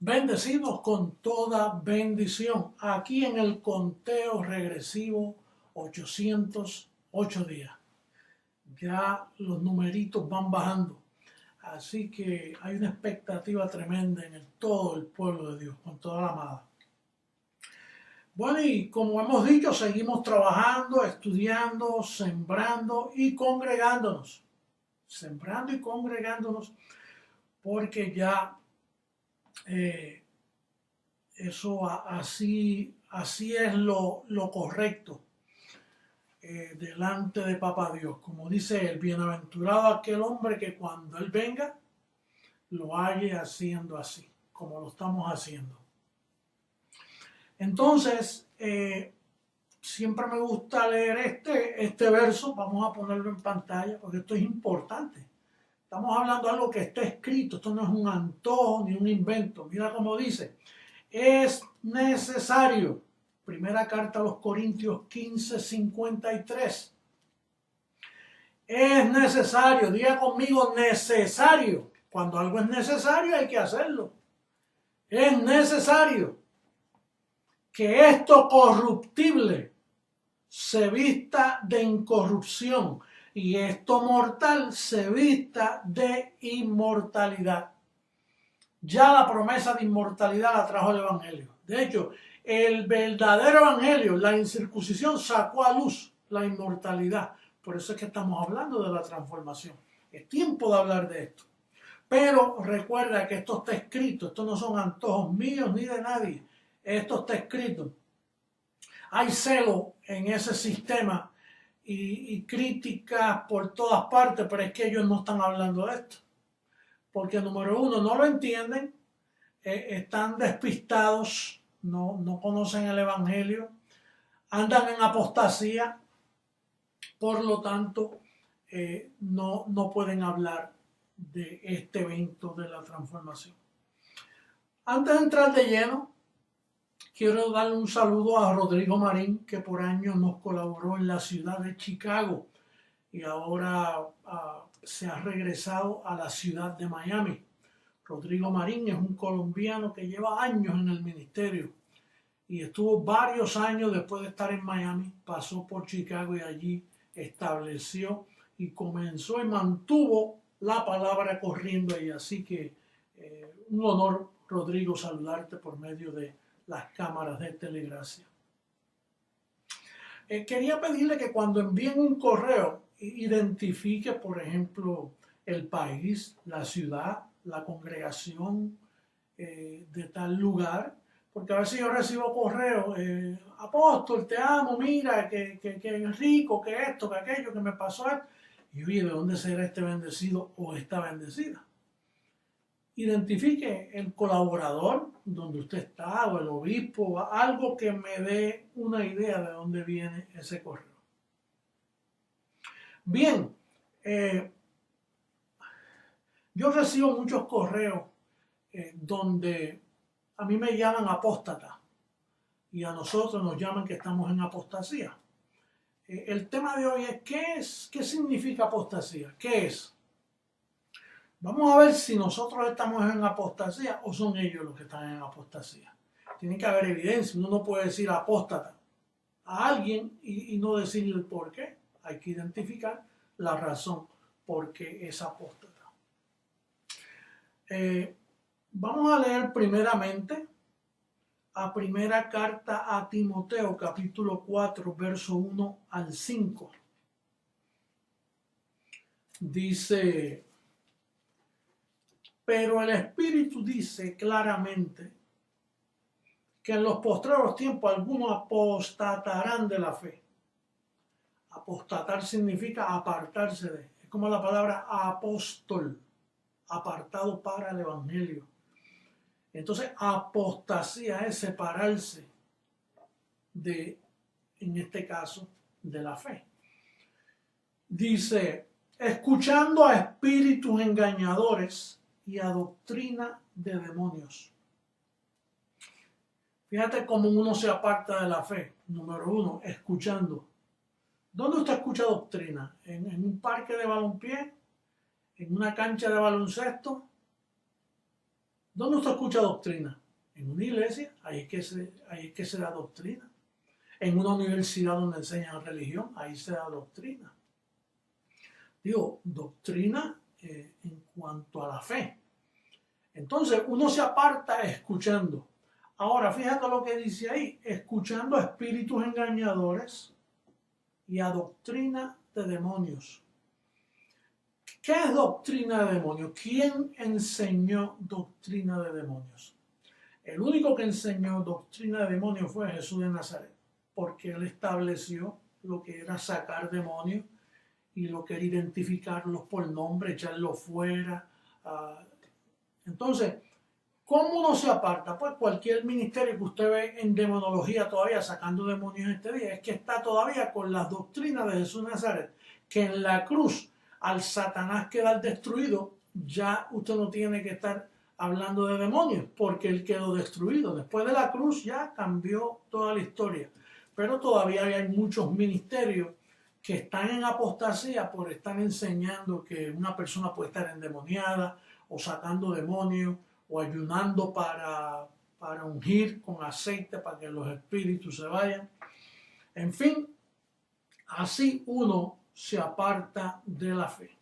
Bendecidos con toda bendición. Aquí en el conteo regresivo 808 días. Ya los numeritos van bajando. Así que hay una expectativa tremenda en todo el pueblo de Dios, con toda la amada. Bueno, y como hemos dicho, seguimos trabajando, estudiando, sembrando y congregándonos. Sembrando y congregándonos porque ya eso así es lo correcto delante de Papá Dios. Como dice el bienaventurado aquel hombre que cuando Él venga, lo halle haciendo así, como lo estamos haciendo. Entonces, siempre me gusta leer este verso. Vamos a ponerlo en pantalla porque esto es importante. Estamos hablando de algo que está escrito. Esto no es un antojo ni un invento. Mira cómo dice. Es necesario. Primera carta a los Corintios 15:53. Es necesario, diga conmigo necesario. Cuando algo es necesario hay que hacerlo. Es necesario que esto corruptible se vista de incorrupción y esto mortal se vista de inmortalidad. Ya la promesa de inmortalidad la trajo el Evangelio. De hecho, el verdadero Evangelio, la incircuncisión, sacó a luz la inmortalidad. Por eso es que estamos hablando de la transformación. Es tiempo de hablar de esto. Pero recuerda que esto está escrito. Esto no son antojos míos ni de nadie. Esto está escrito. Hay celo en ese sistema y críticas por todas partes, pero es que ellos no están hablando de esto. Porque número uno, no lo entienden, están despistados, no conocen el Evangelio, andan en apostasía, por lo tanto, no pueden hablar de este evento de la transformación. Antes de entrar de lleno, quiero darle un saludo a Rodrigo Marín, que por años nos colaboró en la ciudad de Chicago y ahora se ha regresado a la ciudad de Miami. Rodrigo Marín es un colombiano que lleva años en el ministerio y estuvo varios años después de estar en Miami, pasó por Chicago y allí estableció y comenzó y mantuvo la palabra corriendo ahí. Así que un honor, Rodrigo, saludarte por medio de las cámaras de Telegracia. Quería pedirle que cuando envíen un correo, identifique, por ejemplo, el país, la ciudad, la congregación de tal lugar, porque a veces yo recibo correos, apóstol, te amo, mira, que rico, que esto, que aquello, que me pasó esto. Y oye, ¿de dónde será este bendecido o esta bendecida? Identifique el colaborador donde usted está o el obispo, algo que me dé una idea de dónde viene ese correo. Bien, yo recibo muchos correos donde a mí me llaman apóstata y a nosotros nos llaman que estamos en apostasía. El tema de hoy es ¿qué significa apostasía? ¿Qué es? Vamos a ver si nosotros estamos en apostasía o son ellos los que están en apostasía. Tiene que haber evidencia. Uno no puede decir apóstata a alguien y no decirle el por qué. Hay que identificar la razón por qué es apóstata. Vamos a leer primeramente a primera carta a Timoteo, capítulo 4, verso 1 al 5. Dice: pero el Espíritu dice claramente que en los postreros tiempos algunos apostatarán de la fe. Apostatar significa apartarse de. Es como la palabra apóstol, apartado para el Evangelio. Entonces, apostasía es separarse de, en este caso, de la fe. Dice, escuchando a espíritus engañadores y a doctrina de demonios. Fíjate cómo uno se aparta de la fe. Número uno, escuchando. ¿Dónde usted escucha doctrina? ¿En un parque de balompié? ¿En una cancha de baloncesto? ¿Dónde usted escucha doctrina? En una iglesia, ahí es que se da doctrina. En una universidad donde enseñan religión, ahí se da doctrina. Digo, doctrina en cuanto a la fe. Entonces, uno se aparta escuchando. Ahora, fíjate lo que dice ahí, escuchando a espíritus engañadores y a doctrina de demonios. ¿Qué es doctrina de demonios? ¿Quién enseñó doctrina de demonios? El único que enseñó doctrina de demonios fue Jesús de Nazaret, porque él estableció lo que era sacar demonios y lo que era identificarlos por nombre, echarlos fuera. Entonces, ¿cómo uno se aparta? Pues cualquier ministerio que usted ve en demonología todavía sacando demonios este día, es que está todavía con las doctrinas de Jesús de Nazaret, que en la cruz, al Satanás quedar destruido, ya usted no tiene que estar hablando de demonios, porque él quedó destruido. Después de la cruz ya cambió toda la historia. Pero todavía hay muchos ministerios que están en apostasía por estar enseñando que una persona puede estar endemoniada o sacando demonios o ayunando para ungir con aceite para que los espíritus se vayan. En fin, así uno se aparta de la fe.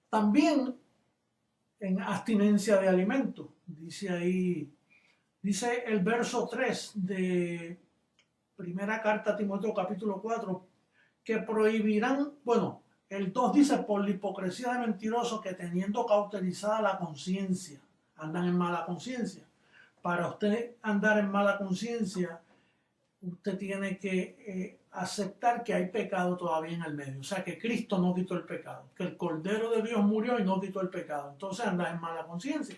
También en abstinencia de alimentos, dice ahí, dice el verso 3 de primera carta a Timoteo capítulo 4, que prohibirán, bueno, el 2 dice, por la hipocresía de mentirosos que teniendo cauterizada la conciencia, andan en mala conciencia. Para usted andar en mala conciencia, usted tiene que aceptar que hay pecado todavía en el medio. O sea, que Cristo no quitó el pecado, que el Cordero de Dios murió y no quitó el pecado. Entonces andas en mala conciencia.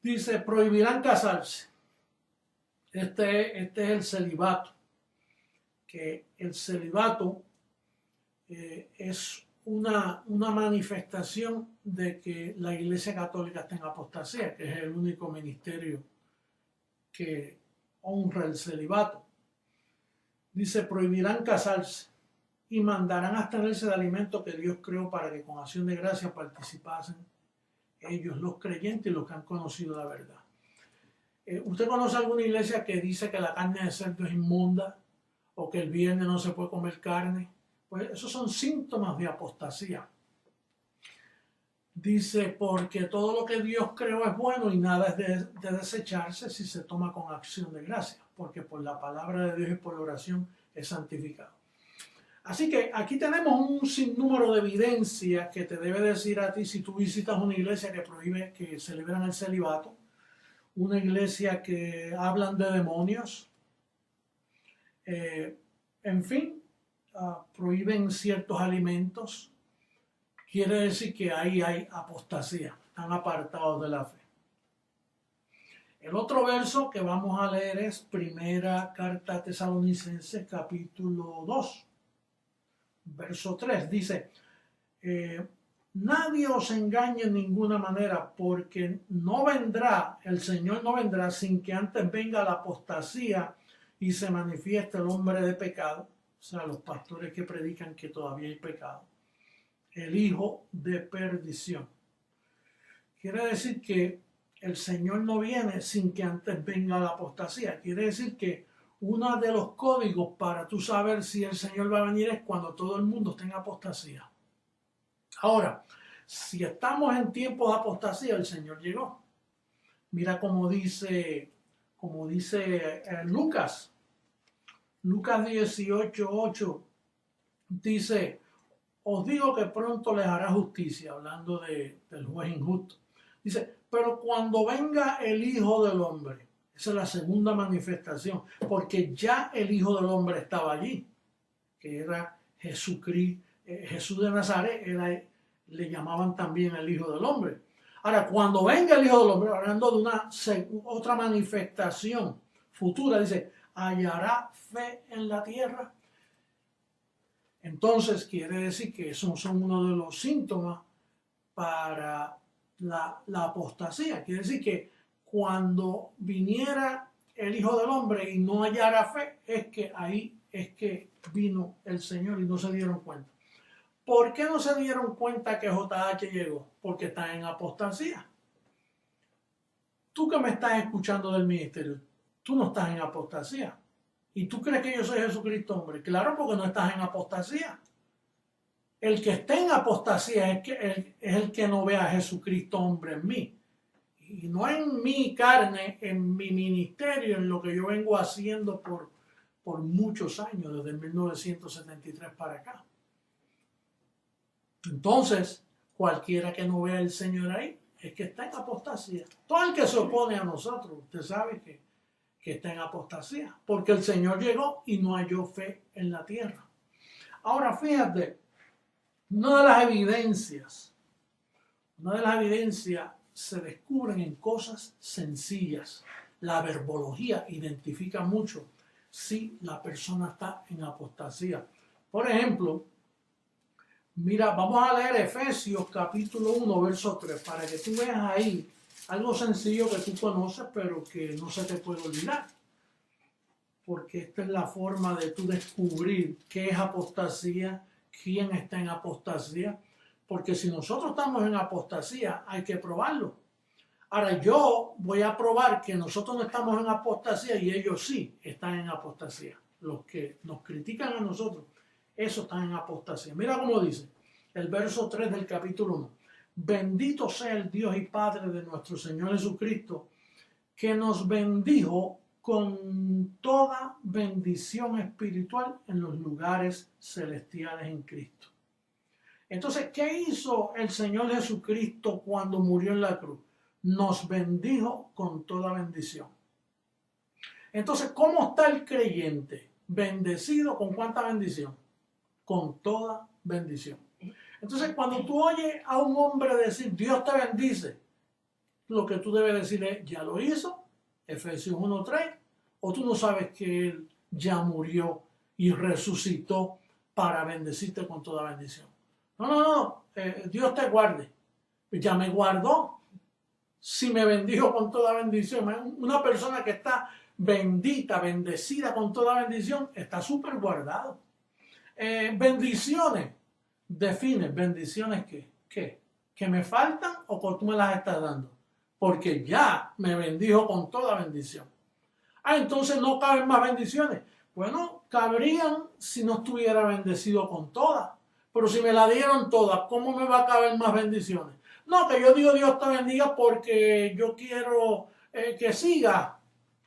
Dice, prohibirán casarse. Este es el celibato. Que el celibato es una manifestación de que la Iglesia Católica está en apostasía, que es el único ministerio que honra el celibato. Dice, prohibirán casarse y mandarán abstenerse de alimentos que Dios creó para que con acción de gracia participasen ellos, los creyentes y los que han conocido la verdad. ¿Usted conoce alguna iglesia que dice que la carne de cerdo es inmunda o que el viernes no se puede comer carne? Pues esos son síntomas de apostasía. Dice, porque todo lo que Dios creó es bueno y nada es de desecharse si se toma con acción de gracia, porque por la palabra de Dios y por la oración es santificado. Así que aquí tenemos un sinnúmero de evidencias que te debe decir a ti si tú visitas una iglesia que prohíbe, que celebran el celibato, una iglesia que hablan de demonios, en fin, prohíben ciertos alimentos. Quiere decir que ahí hay apostasía, están apartados de la fe. El otro verso que vamos a leer es Primera Carta a Tesalonicenses, capítulo 2, verso 3. Dice, nadie os engañe en ninguna manera, porque no vendrá, el Señor no vendrá sin que antes venga la apostasía y se manifieste el hombre de pecado, o sea, los pastores que predican que todavía hay pecado, el hijo de perdición. Quiere decir que el Señor no viene sin que antes venga la apostasía. Quiere decir que uno de los códigos para tú saber si el Señor va a venir es cuando todo el mundo esté en apostasía. Ahora, si estamos en tiempos de apostasía, el Señor llegó. Mira cómo dice Lucas 18:8, dice, os digo que pronto les hará justicia, hablando del juez injusto. Dice, pero cuando venga el Hijo del Hombre, esa es la segunda manifestación, porque ya el Hijo del Hombre estaba allí, que era Jesucristo, Jesús de Nazaret, le llamaban también el Hijo del Hombre. Ahora, cuando venga el Hijo del Hombre, hablando de otra manifestación futura, dice, hallará fe en la tierra. Entonces quiere decir que esos son uno de los síntomas para la apostasía. Quiere decir que cuando viniera el Hijo del Hombre y no hallara fe, es que ahí es que vino el Señor y no se dieron cuenta. ¿Por qué no se dieron cuenta que JH llegó? Porque está en apostasía. Tú que me estás escuchando del ministerio, tú no estás en apostasía. ¿Y tú crees que yo soy Jesucristo, hombre? Claro, porque no estás en apostasía. El que está en apostasía es el que no ve a Jesucristo, hombre, en mí. Y no en mi carne, en mi ministerio, en lo que yo vengo haciendo por muchos años, desde 1973 para acá. Entonces, cualquiera que no vea al Señor ahí, es que está en apostasía. Todo el que se opone a nosotros, usted sabe que está en apostasía, porque el Señor llegó y no halló fe en la tierra. Ahora, fíjate, una de las evidencias se descubren en cosas sencillas. La verbología identifica mucho si la persona está en apostasía. Por ejemplo, mira, vamos a leer Efesios capítulo 1, verso 3, para que tú veas ahí algo sencillo que tú conoces, pero que no se te puede olvidar. Porque esta es la forma de tú descubrir qué es apostasía, quién está en apostasía. Porque si nosotros estamos en apostasía, hay que probarlo. Ahora yo voy a probar que nosotros no estamos en apostasía y ellos sí están en apostasía. Los que nos critican a nosotros, esos están en apostasía. Mira cómo dice el verso 3 del capítulo 1. Bendito sea el Dios y Padre de nuestro Señor Jesucristo, que nos bendijo con toda bendición espiritual en los lugares celestiales en Cristo. Entonces, ¿qué hizo el Señor Jesucristo cuando murió en la cruz? Nos bendijo con toda bendición. Entonces, ¿cómo está el creyente? Bendecido con ¿cuánta bendición? Con toda bendición. Entonces, cuando tú oyes a un hombre decir, Dios te bendice, lo que tú debes decir es, ¿ya lo hizo? Efesios 1:3, o tú no sabes que Él ya murió y resucitó para bendecirte con toda bendición. No, Dios te guarde. Ya me guardó. Si me bendijo con toda bendición, una persona que está bendita, bendecida con toda bendición, está súper guardado. Bendiciones. Define, bendiciones ¿qué? ¿Que me faltan o que tú me las estás dando? Porque ya me bendijo con toda bendición. Entonces no caben más bendiciones. Bueno, cabrían si no estuviera bendecido con todas. Pero si me la dieron todas, ¿cómo me va a caber más bendiciones? No, que yo digo Dios te bendiga porque yo quiero que siga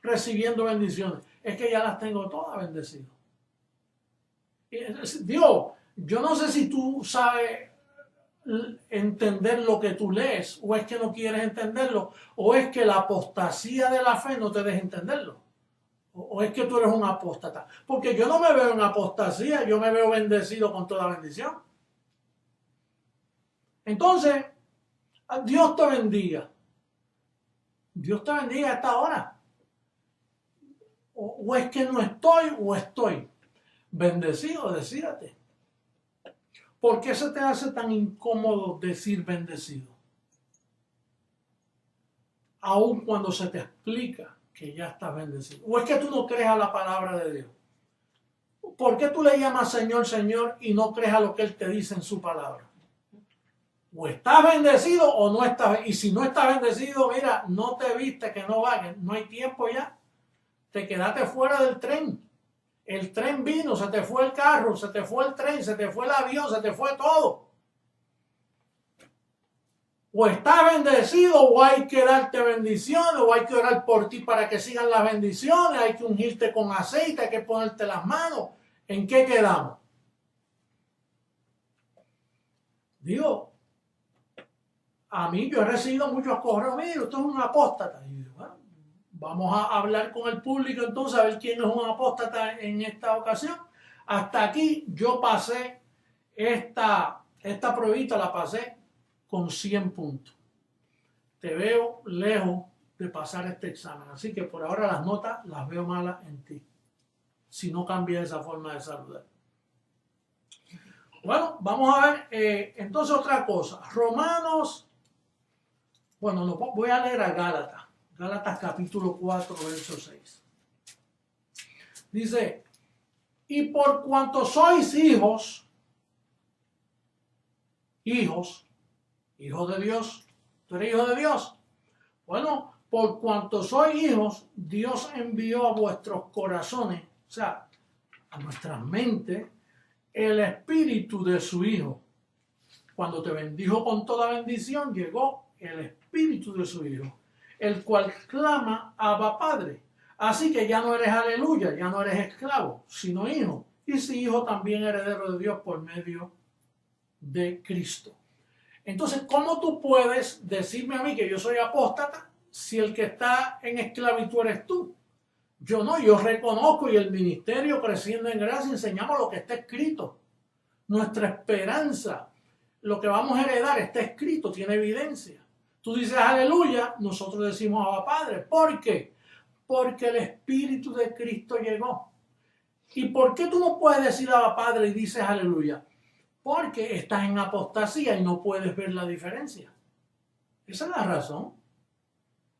recibiendo bendiciones. Es que ya las tengo todas bendecidas. Dios, yo no sé si tú sabes entender lo que tú lees, o es que no quieres entenderlo, o es que la apostasía de la fe no te deja entenderlo, o es que tú eres un apóstata. Porque yo no me veo en apostasía, yo me veo bendecido con toda bendición. Entonces, Dios te bendiga. Dios te bendiga a esta hora. O es que no estoy o estoy. Bendecido, decídate. ¿Por qué se te hace tan incómodo decir bendecido? Aun cuando se te explica que ya estás bendecido. ¿O es que tú no crees a la palabra de Dios? ¿Por qué tú le llamas Señor, Señor y no crees a lo que Él te dice en su palabra? O estás bendecido o no estás. Y si no estás bendecido, mira, no te viste, que no va, que no hay tiempo ya. Te quedaste fuera del tren. El tren vino, se te fue el carro, se te fue el tren, se te fue el avión, se te fue todo. O estás bendecido o hay que darte bendiciones, o hay que orar por ti para que sigan las bendiciones, hay que ungirte con aceite, hay que ponerte las manos. ¿En qué quedamos? Digo, a mí yo he recibido muchos correos, mire, usted es un apóstata. Y yo, bueno, vamos a hablar con el público entonces a ver quién es un apóstata en esta ocasión. Hasta aquí yo pasé esta pruebita, la pasé con 100 puntos. Te veo lejos de pasar este examen. Así que por ahora las notas las veo malas en ti. Si no cambias esa forma de saludar. Bueno, vamos a ver entonces otra cosa. Romanos, bueno, no, voy a leer a Gálatas. Gálatas capítulo 4, verso 6. Dice, y por cuanto sois hijos, hijos de Dios. ¿Tú eres hijo de Dios? Bueno, por cuanto sois hijos, Dios envió a vuestros corazones, o sea, a nuestras mentes, el espíritu de su Hijo. Cuando te bendijo con toda bendición, llegó el espíritu de su Hijo, el cual clama Abba Padre. Así que ya no eres aleluya, ya no eres esclavo, sino hijo. Y si hijo, también heredero de Dios por medio de Cristo. Entonces, ¿cómo tú puedes decirme a mí que yo soy apóstata si el que está en esclavitud eres tú? Yo no, yo reconozco, y el ministerio Creciendo en Gracia enseñamos lo que está escrito. Nuestra esperanza, lo que vamos a heredar está escrito, tiene evidencia. Tú dices aleluya, nosotros decimos Abba Padre. ¿Por qué? Porque el Espíritu de Cristo llegó. ¿Y por qué tú no puedes decir Abba Padre y dices aleluya? Porque estás en apostasía y no puedes ver la diferencia. Esa es la razón.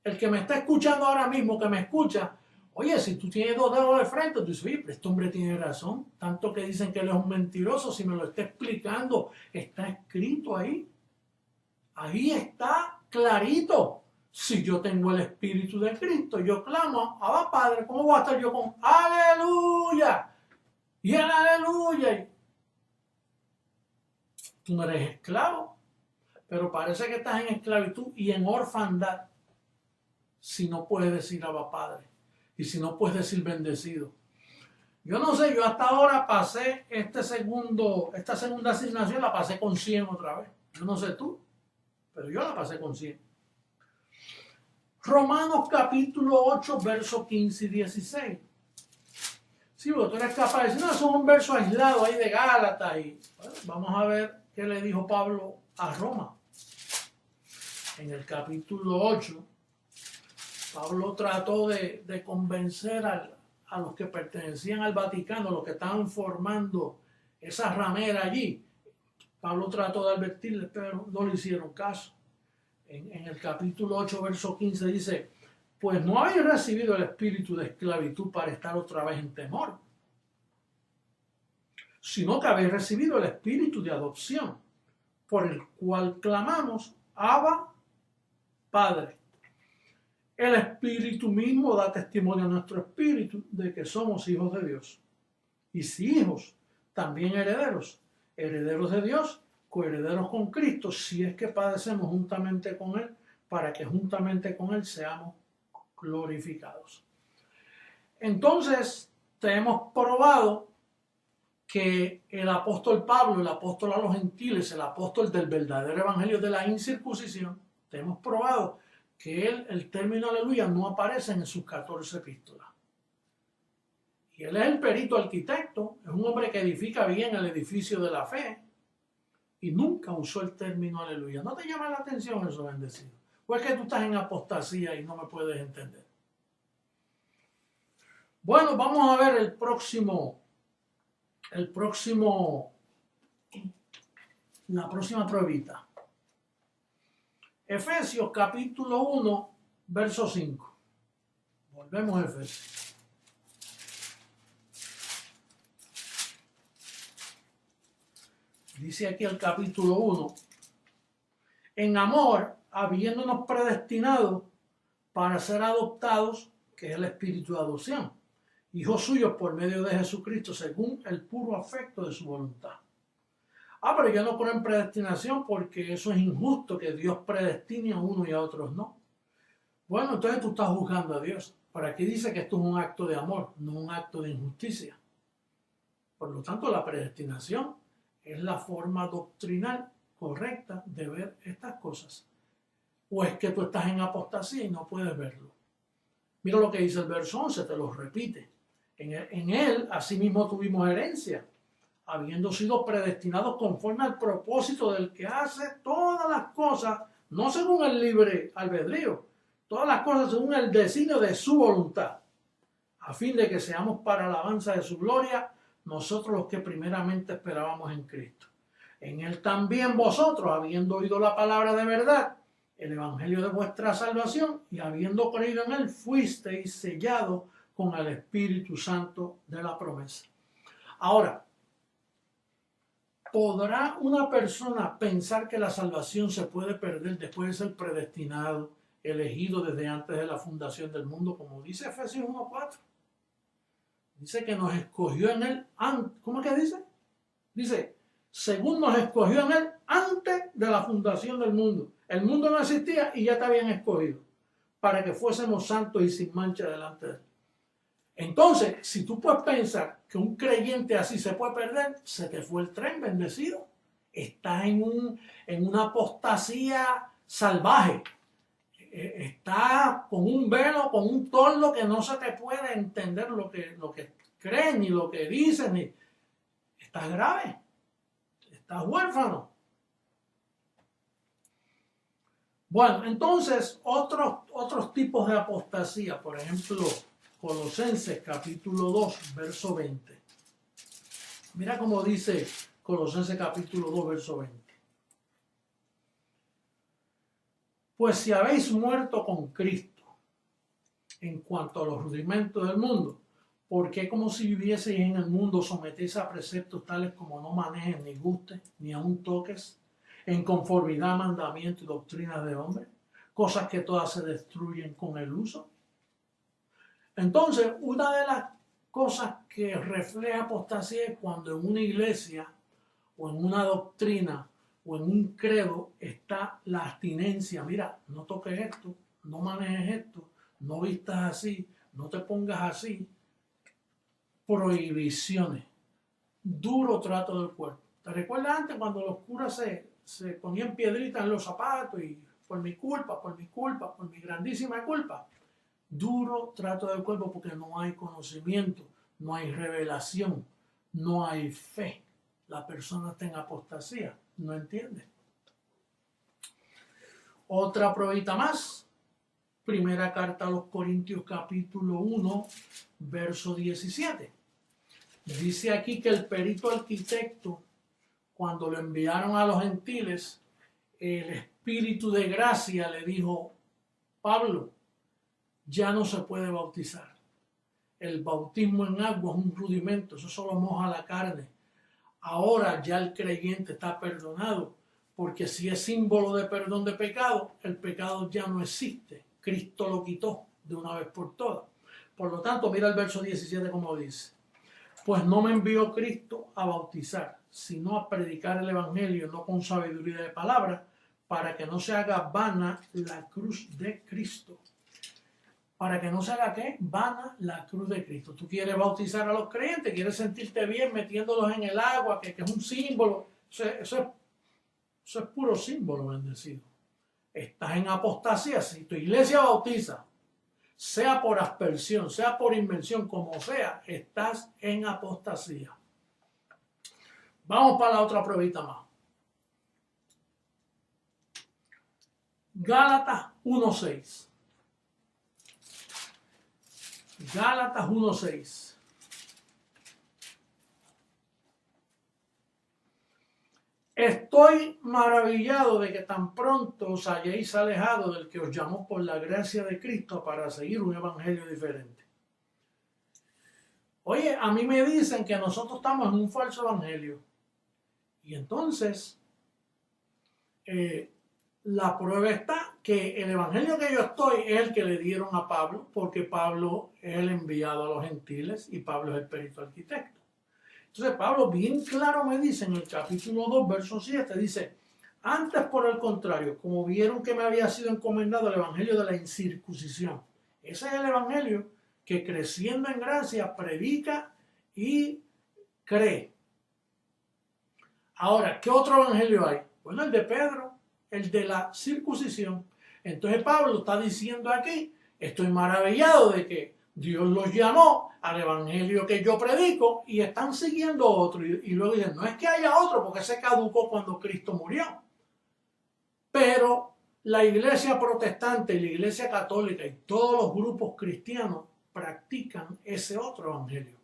El que me está escuchando ahora mismo, que me escucha, oye, si tú tienes dos dedos de frente, tú dices, oye, pero este hombre tiene razón. Tanto que dicen que él es un mentiroso, si me lo está explicando, está escrito ahí. Ahí está clarito. Si yo tengo el Espíritu de Cristo, yo clamo, Abba Padre, ¿cómo voy a estar yo con aleluya? Y el aleluya. Tú no eres esclavo, pero parece que estás en esclavitud y en orfandad si no puedes decir Abba Padre y si no puedes decir bendecido. Yo no sé, yo hasta ahora pasé esta segunda asignación, la pasé con 100 otra vez. Yo no sé tú, pero yo la pasé con 100. Romanos capítulo 8, versos 15 y 16. Sí, porque tú eres capaz de decir, no, eso es un verso aislado ahí de Gálatas. Y bueno, vamos a ver qué le dijo Pablo a Roma. En el capítulo 8, Pablo trató de convencer a los que pertenecían al Vaticano, los que estaban formando esa ramera allí. Pablo trató de advertirles, pero no le hicieron caso. En el capítulo 8, verso 15 dice, pues no habéis recibido el espíritu de esclavitud para estar otra vez en temor, sino que habéis recibido el espíritu de adopción, por el cual clamamos, Abba, Padre. El Espíritu mismo da testimonio a nuestro espíritu de que somos hijos de Dios. Y si hijos, también herederos, herederos de Dios, coherederos con Cristo, si es que padecemos juntamente con Él, para que juntamente con Él seamos glorificados. Entonces, te hemos probado que el apóstol Pablo, el apóstol a los gentiles, el apóstol del verdadero evangelio de la incircuncisión, te hemos probado que el término aleluya no aparece en sus 14 epístolas. Y él es el perito arquitecto, es un hombre que edifica bien el edificio de la fe y nunca usó el término aleluya. ¿No te llama la atención eso, bendecido? ¿O es que tú estás en apostasía y no me puedes entender? Bueno, vamos a ver la próxima pruebita. Efesios capítulo 1, verso 5. Volvemos a Efesios. Dice aquí el capítulo 1. En amor, habiéndonos predestinado para ser adoptados, que es el espíritu de adopción, hijos suyos por medio de Jesucristo, según el puro afecto de su voluntad. Pero yo no creo en predestinación porque eso es injusto, que Dios predestine a uno y a otros no. Bueno, entonces tú estás juzgando a Dios. Por aquí dice que esto es un acto de amor, no un acto de injusticia. Por lo tanto, la predestinación es la forma doctrinal correcta de ver estas cosas. ¿O es que tú estás en apostasía y no puedes verlo? Mira lo que dice el verso 11, te lo repite. En él, asimismo, tuvimos herencia, habiendo sido predestinados conforme al propósito del que hace todas las cosas, no según el libre albedrío, todas las cosas según el designio de su voluntad, a fin de que seamos para alabanza de su gloria, nosotros los que primeramente esperábamos en Cristo. En él también vosotros, habiendo oído la palabra de verdad, el evangelio de vuestra salvación, y habiendo creído en él, fuisteis sellados con el Espíritu Santo de la promesa. Ahora, ¿Podrá una persona pensar que la salvación se puede perder después de ser predestinado, elegido desde antes de la fundación del mundo? Como dice Efesios 1:4. Dice que nos escogió en él antes. ¿Cómo es que dice? Dice, según nos escogió en él antes de la fundación del mundo. El mundo no existía y ya te habían escogido para que fuésemos santos y sin mancha delante de él. Entonces, si tú puedes pensar que un creyente así se puede perder, se te fue el tren, bendecido. Estás en una apostasía salvaje. Está con un velo, con un toldo que no se te puede entender lo que creen, ni lo que dicen. Ni... Estás grave. Estás huérfano. Bueno, entonces, otros tipos de apostasía, por ejemplo, Colosenses capítulo 2, verso 20. Mira cómo dice Colosenses capítulo 2, verso 20. Pues si habéis muerto con Cristo en cuanto a los rudimentos del mundo, ¿por qué como si vivieseis en el mundo sometéis a preceptos tales como no manejes, ni gustes, ni aun toques, en conformidad a mandamientos y doctrinas de hombres, cosas que todas se destruyen con el uso? Entonces, una de las cosas que refleja apostasía es cuando en una iglesia o en una doctrina o en un credo está la abstinencia. Mira, no toques esto, no manejes esto, no vistas así, no te pongas así. Prohibiciones, duro trato del cuerpo. ¿Te recuerdas antes cuando los curas se ponían piedritas en los zapatos y por mi culpa, por mi grandísima culpa? Duro trato del cuerpo porque no hay conocimiento, no hay revelación, no hay fe. La persona está en apostasía, no entiende. Otra probita más. Primera carta a los Corintios capítulo 1, verso 17. Dice aquí que el perito arquitecto, cuando lo enviaron a los gentiles, el Espíritu de gracia le dijo, Pablo, ya no se puede bautizar. El bautismo en agua es un rudimento, eso solo moja la carne. Ahora ya el creyente está perdonado, porque si es símbolo de perdón de pecado, el pecado ya no existe. Cristo lo quitó de una vez por todas. Por lo tanto, mira el verso 17 como dice. Pues no me envió Cristo a bautizar, sino a predicar el evangelio, no con sabiduría de palabra, para que no se haga vana la cruz de Cristo. Para que no se haga, ¿qué? Vana la cruz de Cristo. Tú quieres bautizar a los creyentes, quieres sentirte bien metiéndolos en el agua, que es un símbolo. Eso es puro símbolo, bendecido. Estás en apostasía. Si tu iglesia bautiza, sea por aspersión, sea por inmersión, como sea, estás en apostasía. Vamos para la otra pruebita más. Gálatas 1:6. Gálatas 1:6. Estoy maravillado de que tan pronto os hayáis alejado del que os llamó por la gracia de Cristo para seguir un evangelio diferente. Oye, a mí me dicen que nosotros estamos en un falso evangelio. Y entonces, la prueba está que el evangelio que yo estoy es el que le dieron a Pablo, porque Pablo es el enviado a los gentiles y Pablo es el perito arquitecto. Entonces Pablo bien claro me dice en el capítulo 2, verso 7, dice, antes por el contrario, como vieron que me había sido encomendado el evangelio de la incircuncisión. Ese es el evangelio que creciendo en gracia predica y cree. Ahora, ¿qué otro evangelio hay? Bueno, el de Pedro, el de la circuncisión. Entonces Pablo está diciendo aquí, estoy maravillado de que Dios los llamó al evangelio que yo predico y están siguiendo otro. Y luego dicen, no es que haya otro porque se caducó cuando Cristo murió. Pero la iglesia protestante y la iglesia católica y todos los grupos cristianos practican ese otro evangelio.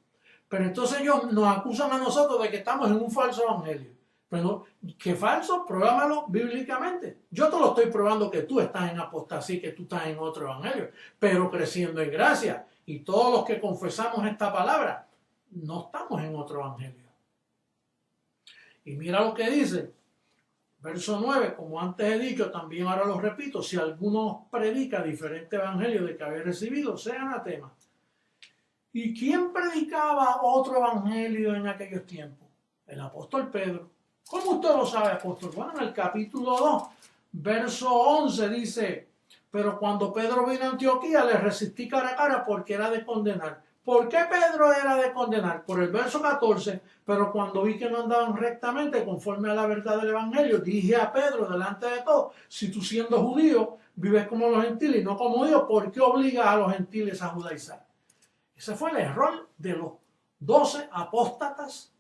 Pero entonces ellos nos acusan a nosotros de que estamos en un falso evangelio. Pero, ¿qué falso? Pruébamelo bíblicamente. Yo te lo estoy probando que tú estás en apostasía, que tú estás en otro evangelio, pero creciendo en gracia. Y todos los que confesamos esta palabra, no estamos en otro evangelio. Y mira lo que dice, verso 9, como antes he dicho, también ahora lo repito, si alguno predica diferente evangelio de que habéis recibido, sea anatema. ¿Y quién predicaba otro evangelio en aquellos tiempos? El apóstol Pedro. ¿Cómo usted lo sabe, apóstol? Bueno, en el capítulo 2, verso 11 dice, pero cuando Pedro vino a Antioquía le resistí cara a cara porque era de condenar. ¿Por qué Pedro era de condenar? Por el verso 14, pero cuando vi que no andaban rectamente conforme a la verdad del evangelio, dije a Pedro delante de todos, si tú siendo judío vives como los gentiles y no como Dios, ¿por qué obligas a los gentiles a judaizar? Ese fue el error de los 12 apóstatas,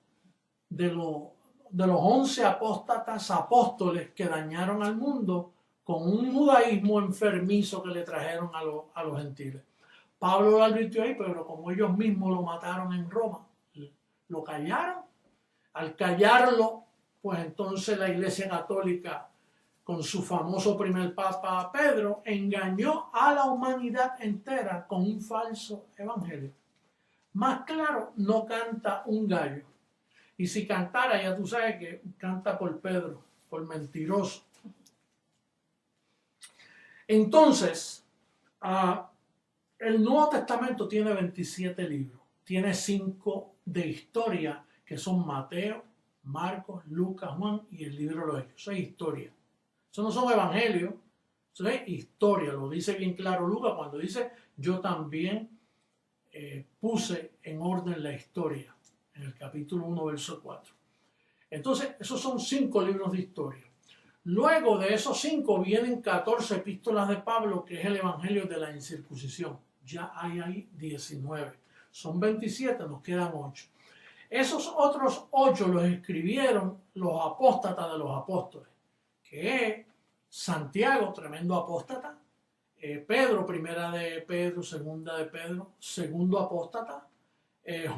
de los 11 apóstatas apóstoles que dañaron al mundo con un judaísmo enfermizo que le trajeron a los gentiles. Pablo lo advirtió ahí, pero como ellos mismos lo mataron en Roma, lo callaron. Al callarlo, pues entonces la Iglesia Católica, con su famoso primer papa Pedro, engañó a la humanidad entera con un falso evangelio. Más claro, no canta un gallo. Y si cantara, ya tú sabes que canta por Pedro, por mentiroso. Entonces, el Nuevo Testamento tiene 27 libros. Tiene 5 de historia, que son Mateo, Marcos, Lucas, Juan y el libro de los Hechos. Eso es historia. Eso no son evangelios, eso es historia. Lo dice bien claro Lucas cuando dice, yo también puse en orden la historia, en el capítulo 1, verso 4. Entonces, esos son 5 libros de historia. Luego de esos 5 vienen 14 epístolas de Pablo, que es el evangelio de la incircuncisión. Ya hay ahí 19. Son 27, nos quedan 8. Esos otros 8 los escribieron los apóstatas de los apóstoles, que es Santiago, tremendo apóstata, Pedro, primera de Pedro, segunda de Pedro, segundo apóstata,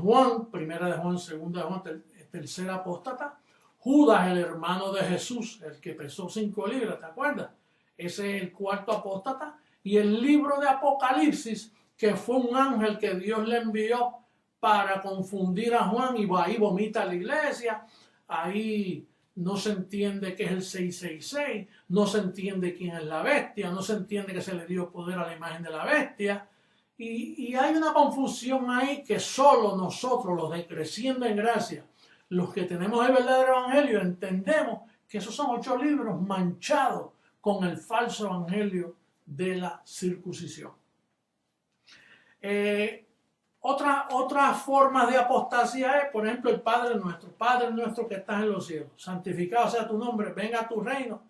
Juan, primera de Juan, segunda de Juan, tercera apóstata, Judas, el hermano de Jesús, el que pesó 5 libras, ¿te acuerdas? Ese es el cuarto apóstata, y el libro de Apocalipsis, que fue un ángel que Dios le envió para confundir a Juan, y ahí vomita a la iglesia, ahí no se entiende qué es el 666, no se entiende quién es la bestia, no se entiende que se le dio poder a la imagen de la bestia, y hay una confusión ahí que solo nosotros, los de Creciendo en Gracia, los que tenemos el verdadero evangelio, entendemos que esos son 8 libros manchados con el falso evangelio de la circuncisión. Otras formas de apostasía es, por ejemplo, el Padre nuestro que estás en los cielos, santificado sea tu nombre, venga a tu reino,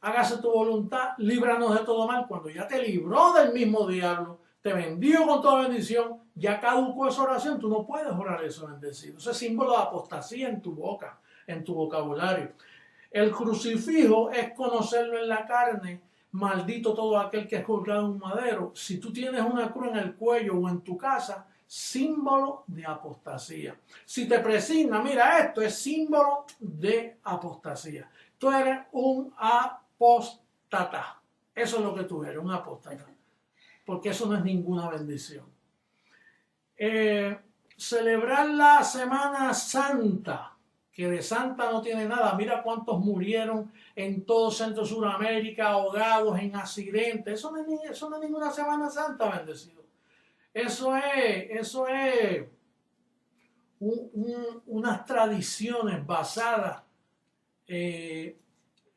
hágase tu voluntad, líbranos de todo mal. Cuando ya te libró del mismo diablo, te bendigo con toda bendición, ya caducó esa oración, tú no puedes orar eso bendecido. Ese es símbolo de apostasía en tu boca, en tu vocabulario. El crucifijo es conocerlo en la carne, maldito todo aquel que es colgado en un madero. Si tú tienes una cruz en el cuello o en tu casa, símbolo de apostasía. Si te presigna, mira, esto es símbolo de apostasía. Tú eres un apóstata. Eso es lo que tú eres, un apóstata. Porque eso no es ninguna bendición. Celebrar la Semana Santa, que de santa no tiene nada. Mira cuántos murieron en todo Centro Suramérica, ahogados en accidentes. Eso no es ninguna Semana Santa, bendecido. Eso es unas tradiciones basadas,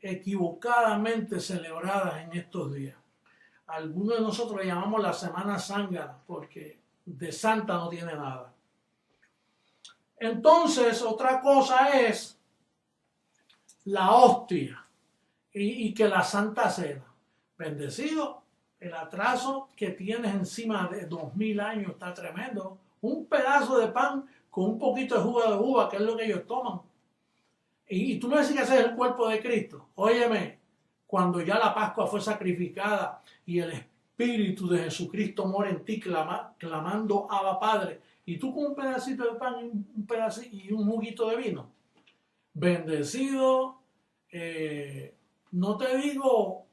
equivocadamente celebradas en estos días. Algunos de nosotros le llamamos la Semana Zángana, porque de santa no tiene nada. Entonces, otra cosa es la hostia y que la Santa Cena. Bendecido, el atraso que tienes encima de 2000 años está tremendo. Un pedazo de pan con un poquito de jugo de uva, que es lo que ellos toman. Y tú no decís que ese es el cuerpo de Cristo. Óyeme, cuando ya la Pascua fue sacrificada y el Espíritu de Jesucristo mora en ti clamando Abba Padre, y tú con un pedacito de pan y un juguito de vino, bendecido, no te digo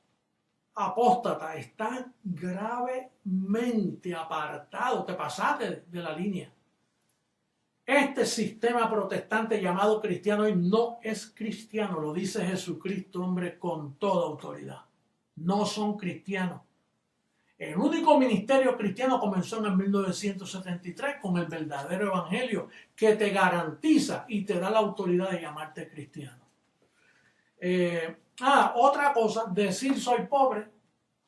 apóstata, estás gravemente apartado, te pasaste de la línea. Este sistema protestante llamado cristiano hoy no es cristiano, lo dice Jesucristo, hombre, con toda autoridad. No son cristianos. El único ministerio cristiano comenzó en el 1973 con el verdadero evangelio que te garantiza y te da la autoridad de llamarte cristiano. Otra cosa, decir soy pobre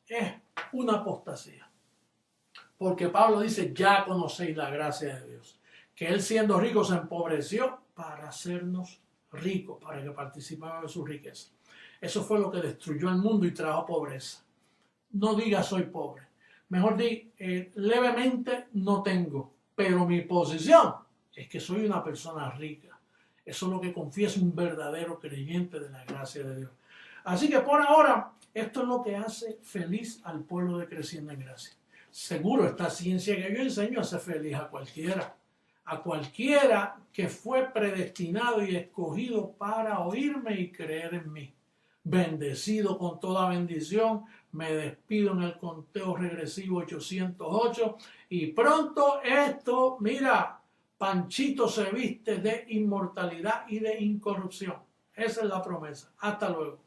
es una apostasía. Porque Pablo dice, ya conocéis la gracia de Dios. Que él siendo rico se empobreció para hacernos ricos, para que participáramos de su riqueza. Eso fue lo que destruyó el mundo y trajo pobreza. No diga soy pobre. Mejor di, levemente no tengo, pero mi posición es que soy una persona rica. Eso es lo que confiesa un verdadero creyente de la gracia de Dios. Así que por ahora, esto es lo que hace feliz al pueblo de Creciendo en Gracia. Seguro, esta ciencia que yo enseño hace feliz a cualquiera que fue predestinado y escogido para oírme y creer en mí. Bendecido con toda bendición, me despido en el conteo regresivo 808 y pronto esto, mira, Panchito se viste de inmortalidad y de incorrupción. Esa es la promesa. Hasta luego.